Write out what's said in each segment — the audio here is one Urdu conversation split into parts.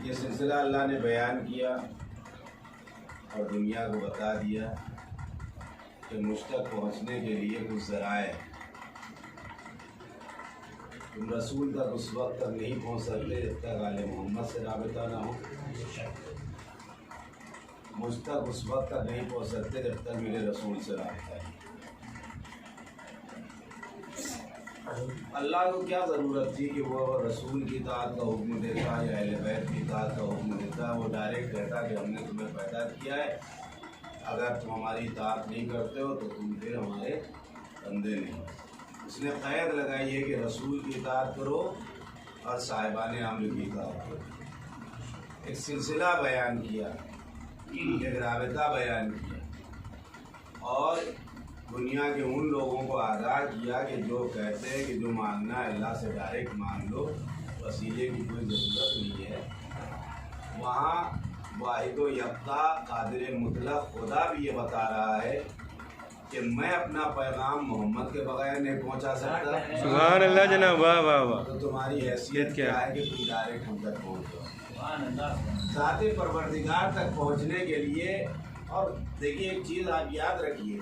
یہ سلسلہ اللہ نے بیان کیا اور دنیا کو بتا دیا کہ مجھ تک پہنچنے کے لیے کچھ ذرائع ہیں۔ تم رسول تک اس وقت تک نہیں پہنچ سکتے جب تک آل محمد سے رابطہ نہ ہو، مجھ تک اس وقت تک نہیں پہنچ سکتے جب تک میرے رسول سے رابطہ ہے۔ اللہ کو کیا ضرورت تھی کہ وہ رسول کی اطاعت کا حکم دیتا یا اہل بیت کی اطاعت کا حکم دیتا؟ وہ ڈائریکٹ کہتا کہ ہم نے تمہیں پیدا کیا ہے، اگر تم ہماری اطاعت نہیں کرتے ہو تو تم پھر ہمارے بندے نہیں۔ اس نے قید لگائی ہے کہ رسول کی اطاعت کرو اور صاحبان امر کی اطاعت کرو۔ ایک سلسلہ بیان کیا، ایک رابطہ بیان کیا، اور دنیا کے ان لوگوں کو آگاہ کیا کہ جو کہتے ہیں کہ جو ماننا ہے اللہ سے ڈائریکٹ مان لو، وسیلے کی کوئی ضرورت نہیں ہے۔ وہاں واحد و یکتا قادر مطلق خدا بھی یہ بتا رہا ہے کہ میں اپنا پیغام محمد کے بغیر نہیں پہنچا سکتا۔ سبحان اللہ جناب، واہ واہ واہ۔ تو تمہاری حیثیت کیا ہے کہ تم ڈائریکٹ ہم تک پہنچو؟ ذات پروردگار تک پہنچنے کے لیے۔ اور دیکھیے ایک چیز آپ یاد رکھیے،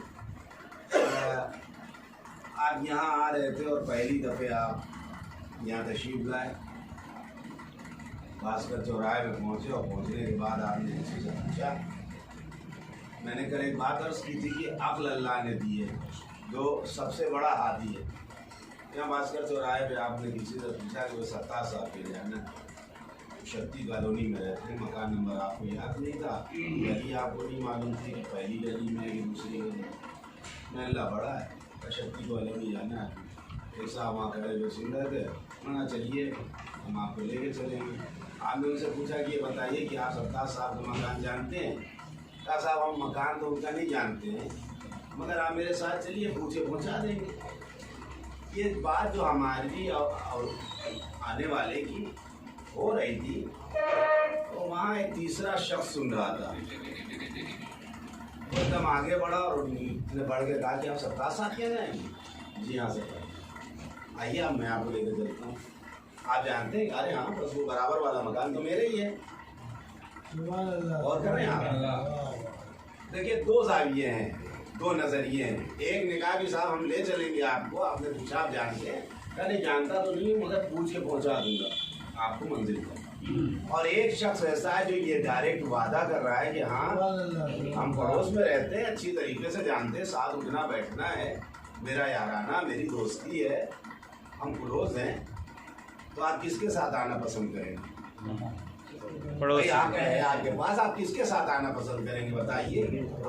آپ یہاں آ رہے تھے اور پہلی دفعہ آپ یہاں تشریف لائے، بھاسکر چوراہے میں پہنچے، اور پہنچنے کے بعد آپ نے کسی سے پوچھا۔ میں نے کل ایک بات عرض کی تھی کہ عقل اللہ نے دی ہے جو سب سے بڑا ہادی ہے۔ یہاں بھاسکر چوراہے پہ آپ نے کسی سے پوچھا کہ وہ 17 صاحب کے جانا شکتی کالونی میں رہتے ہیں، مکان نمبر آپ کو یاد نہیں تھا، گلی آپ کو نہیں معلوم تھی کہ پہلی گلی میں ہے کہ دوسری گلی میں، اللہ بڑا ہے، شکتی کالونی جانا ہے۔ ایک صاحب وہاں کھڑے جو سن رہے تھے، انہوں نے چلیے ہم آپ کو لے کے چلیں گے۔ آپ نے ان سے پوچھا کہ یہ بتائیے کہ آپ 17 صاحب کا مکان جانتے ہیں؟ کہا صاحب ہم مکان تو ان کا نہیں جانتے ہیں، مگر آپ میرے ساتھ چلیے، پوچھے پہنچا دیں گے۔ یہ بات جو ہماری اور آنے والے کی ہو رہی تھی، تو وہاں ایک تیسرا شخص سن رہا تھا، وہ ایک دم آگے بڑھا اور نے بڑھ کے کہا کہ آپ 17 صاحب کیا جائیں گے؟ جی ہاں سر، آئیے اب میں آپ کو لے کے چلتا ہوں۔ آپ جانتے ہیں؟ ارے ہاں، بس وہ برابر والا مکان تو میرے ہی ہے۔ اور کر رہے ہیں آپ؟ دیکھیے دو زاویے ہیں، دو نظریے ہیں۔ ایک نے کہا کہ صاحب ہم لے چلیں گے آپ کو، آپ نے پوچھا آپ جانتے ہیں؟ کہا نہیں جانتا تو نہیں، مگر پوچھ کے پہنچا دوں گا آپ کو منزل پر۔ اور ایک شخص ایسا ہے جو یہ ڈائریکٹ وعدہ کر رہا ہے کہ ہاں ہم پڑوس میں رہتے ہیں، اچھی طریقے سے جانتے ہیں، ساتھ اٹھنا بیٹھنا ہے، میرا یارانہ میری دوستی ہے، ہم کلوز ہیں، تو آپ کس کے ساتھ آنا پسند کریں گے؟ بھائی آپ ہے آپ کے پاس، آپ کس کے ساتھ آنا پسند کریں گے بتائیے؟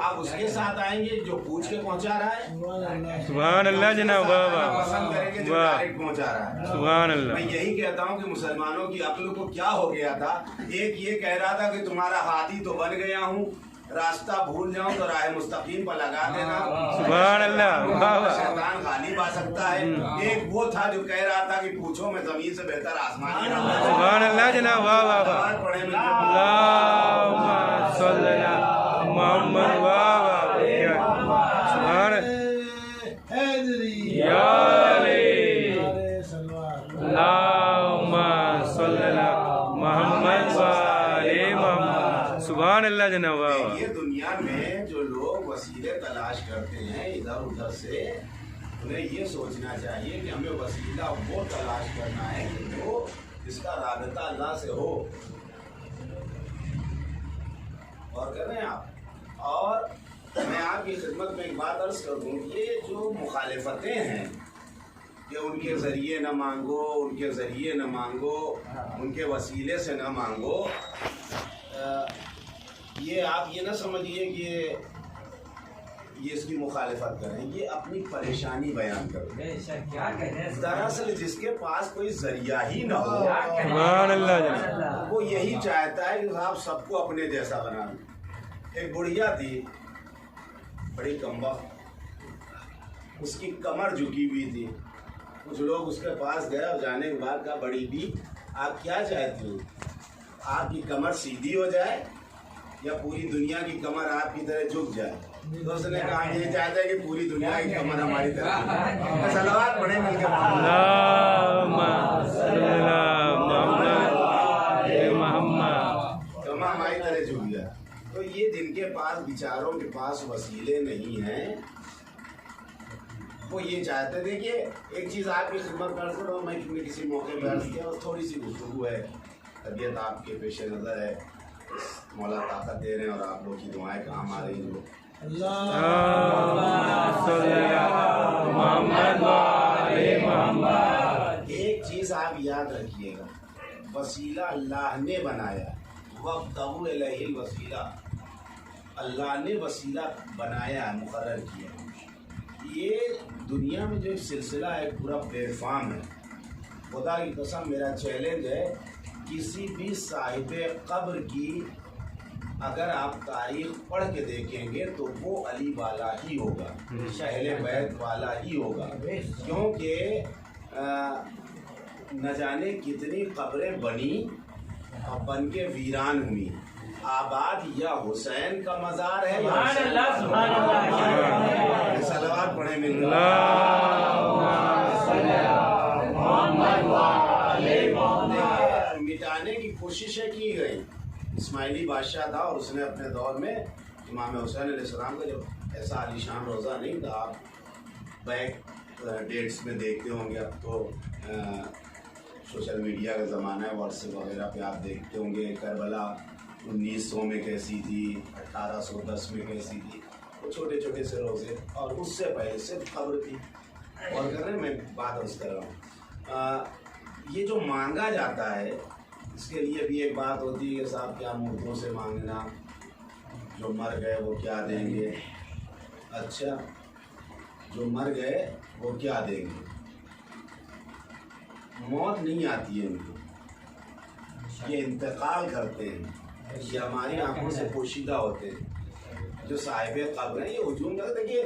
آپ اس کے ساتھ آئیں گے جو پوچھ کے پہنچا رہا ہے؟ سبحان اللہ جناب، واہ واہ، پسند کریں گے جو ڈائریکٹ پہنچا رہا ہے؟ سبحان اللہ۔ میں یہی کہتا ہوں کہ مسلمانوں کی عقل کو کیا ہو گیا تھا، ایک یہ کہہ رہا تھا کہ تمہارا ہادی تو بن گیا ہوں، راستہ بھول جاؤں تو راہ مستقیم پر لگا دینا، سبحان اللہ، واہ واہ۔ شیطان غالب آ سکتا ہے۔ ایک وہ تھا جو کہہ رہا تھا کہ پوچھو میں زمین سے بہتر آسمان ہے۔ سبحان اللہ جناب، واہ واہ واہ۔ اللہم صلی علی محمد، واہ واہ، سبحان یا علی، اللہم صلی علی محمد و آل محمد، سبحان اللہ جناب، واہ واہ۔ یہ دنیا میں جو لوگ وسیلے تلاش کرتے ہیں ادھر ادھر سے، انہیں یہ سوچنا چاہیے کہ ہمیں وسیلہ وہ تلاش کرنا ہے کہ جو جس کا رابطہ اللہ سے ہو۔ اور کر رہے ہیں آپ؟ اور میں آپ کی خدمت میں ایک بات عرض کر دوں، یہ جو مخالفتیں ہیں کہ ان کے ذریعے نہ مانگو، ان کے ذریعے نہ مانگو، ان کے وسیلے سے نہ مانگو، یہ آپ یہ نہ سمجھیے کہ یہ اس کی مخالفت کریں، یہ اپنی پریشانی بیان کریں۔ دراصل جس کے پاس کوئی ذریعہ ہی نہ ہو، سبحان اللہ جناب، وہ یہی چاہتا ہے کہ آپ سب کو اپنے جیسا بنا دیں۔ ایک بڑھیا تھی بڑی کمبا، اس کی کمر جھکی ہوئی تھی، کچھ لوگ اس کے پاس گئے اور جانے کے بعد کہا بڑی بھی آپ کیا چاہتی ہو، آپ کی کمر سیدھی ہو جائے یا پوری دنیا کی کمر آپ کی طرح جھک جائے؟ تو اس نے کہا یہ چاہتا ہے کہ پوری دنیا کی کمر ہماری طرح۔ صلوات پڑھیں مل کے، اللہم صلی علی محمد تو یہ جن کے پاس بیچاروں کے پاس وسیلے نہیں ہیں وہ یہ چاہتے تھے کہ ایک چیز آپ کی خدمت کر سکوں. میں کسی موقع پہ عرض کیا اور تھوڑی سی گفتگو ہے, طبیعت آپ کے پیش نظر ہے, مولا طاقت دے رہے ہیں اور آپ لوگ کی دعائیں کام آ رہی ہیں. ایک چیز آپ یاد رکھیے گا, وسیلہ اللہ نے بنایا, وابتغوا الیہ الوسیلہ, اللہ نے وسیلہ بنایا, مقرر کیا. یہ دنیا میں جو ایک سلسلہ ہے, پورا پلیٹ فارم ہے. خدا کی قسم میرا چیلنج ہے, کسی بھی صاحب قبر کی اگر آپ تاریخ پڑھ کے دیکھیں گے تو وہ علی والا ہی ہوگا, اہل بیت والا ہی ہوگا. کیونکہ نہ جانے کتنی قبریں بنی اور بن کے ویران ہوئی. آباد یا حسین کا مزار ہے یا صلوات پڑھیں مل مٹانے کی کوششیں کی گئی. اسماعیلی بادشاہ تھا اور اس نے اپنے دور میں امام حسین علیہ السلام کا جو ایسا عالیشان روزہ نہیں تھا, آپ بیک ڈیٹس میں دیکھتے ہوں گے. اب تو سوشل میڈیا کا زمانہ ہے, واٹس ایپ وغیرہ پہ آپ دیکھتے ہوں گے کربلا 1900 میں کیسی تھی, 1810 میں کیسی تھی, وہ چھوٹے چھوٹے سے روزے. اور اس سے پہلے صرف قبر تھی. اور کر رہے میں بات عرض کر رہا ہوں, یہ جو مانگا جاتا ہے اس کے لیے بھی ایک بات ہوتی ہے کہ صاحب کیا مردوں سے مانگنا, جو مر گئے وہ کیا دیں گے. اچھا, جو مر گئے وہ کیا دیں گے؟ موت نہیں آتی ہے ان کو, یہ انتقال کرتے ہیں, یہ ہماری آنکھوں سے پوشیدہ ہوتے ہیں. جو صاحب قبر ہیں یہ ہجوم کرتے. دیکھیے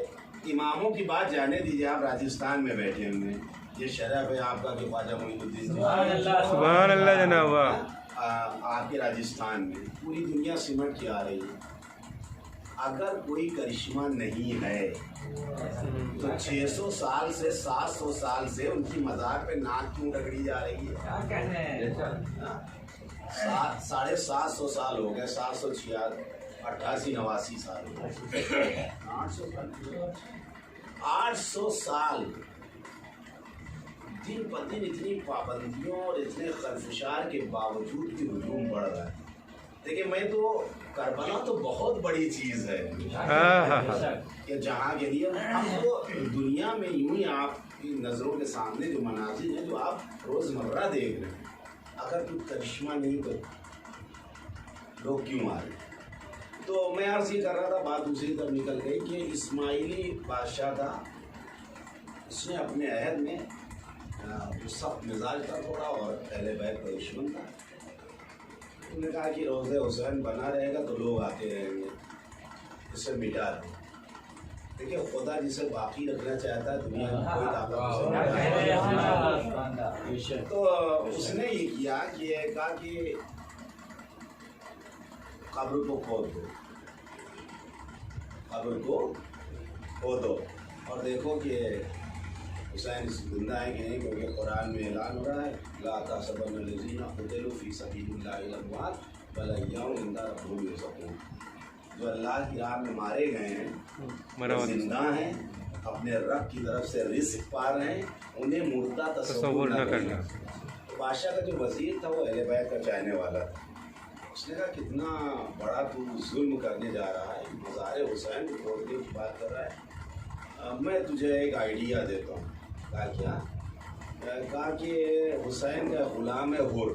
اماموں کی بات جانے دیجیے, آپ راجستھان میں بیٹھے ہوئے ہیں, یہ شرف ہے آپ کا کہ خواجہ معین الدین سبحان اللہ جناب, آپ کے راجستھان میں پوری دنیا سمٹ کے آ رہی ہے. اگر کوئی کرشمہ نہیں ہے تو 600 سال سے 700 سال سے ان کی مزار پہ ناک کیوں رگڑی جا رہی ہے؟ 750 سال ہو گئے, 788 89 سال ہو گئے, 800 سال. دن پر دن اتنی پابندیوں اور اتنے خلفشار کے باوجود بھی ہجوم بڑھ رہا ہے. دیکھیں میں تو کربلا تو بہت بڑی چیز ہے کہ جہاں کے لیے ہم تو دنیا میں یوں ہی آپ کی نظروں کے سامنے جو مناظر ہیں جو آپ روزمرہ دیکھ رہے ہیں, اگر کوئی کرشمہ نہیں تو لوگ کیوں آ رہے ہیں؟ تو میں عرض یہ کر رہا تھا, بات دوسری طرف نکل گئی کہ اسماعیلی بادشاہ تھا, اس نے اپنے عہد میں جو سخت مزاج تھا تھوڑا اور اہل بیت کا دشمن تھا. انہوں نے کہا کہ روضہ حسین بنا رہے گا تو لوگ آتے رہیں گے, اسے مٹا دیں. دیکھیے خدا جسے باقی رکھنا چاہتا ہے دنیا میں کوئی طاقت. تو اس نے یہ کیا کہ کہا کہ قبر کو کھود دو, قبر کو کھودو اور دیکھو کہ حسین زندہ ہے کہ نہیں, کیونکہ قرآن میں اعلان ہو رہا ہے لا تحسبن الذین قتلوا فی سبیل اللہ اموات بل احیاء عند ربہم یرزقون. جو اللہ کی راہ میں مارے گئے ہیں زندہ ہیں, اپنے رب کی طرف سے رزق پا رہے ہیں, انہیں مردہ تصور نہ کرنا. تو بادشاہ کا جو وزیر تھا وہ اہل بیت کا چاہنے والا تھا. اس نے کہا کتنا بڑا تو ظلم کرنے جا رہا ہے, مزار حسین کو توڑنے کی بات کر رہا ہے, میں تجھے ایک آئیڈیا دیتا ہوں. کہا کیا؟ کہا کہ حسین کا غلام ہے حر.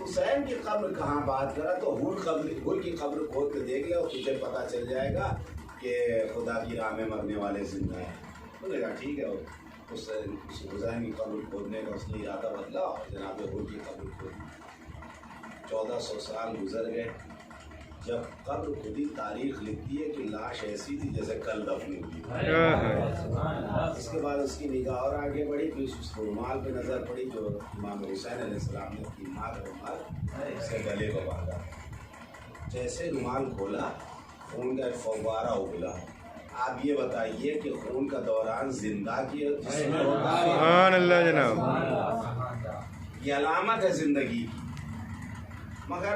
حسین کی قبر کہاں بات کرا تو حر کی قبر کھود کے دیکھ لے اور تجھے پتہ چل جائے گا کہ خدا کی راہ میں مرنے والے زندہ ہیں. تو نے کہا ٹھیک ہے. اس حسین کی قبر کھودنے کا اس نے ارادہ بدلا اور جناب حر کی قبر کھودی. 1400 سال گزر گئے. جب قبر کھودی تاریخ لکھتی ہے کہ لاش ایسی تھی جیسے کل دفن ہوئی. اس کے بعد اس کی نگاہ اور آگے بڑھی, پھر اس کو رومال پہ نظر پڑی جو امام حسین علیہ السلام نے اپنی ماں کا رومال اسے گلے کو باندھا. جیسے رومال کھولا خون کا ایک فوارہ اگلا. آپ یہ بتائیے کہ خون کا دوران زندہ کی جس میں ہوتا ہے, سبحان اللہ جناب, یہ علامت ہے زندگی کی. مگر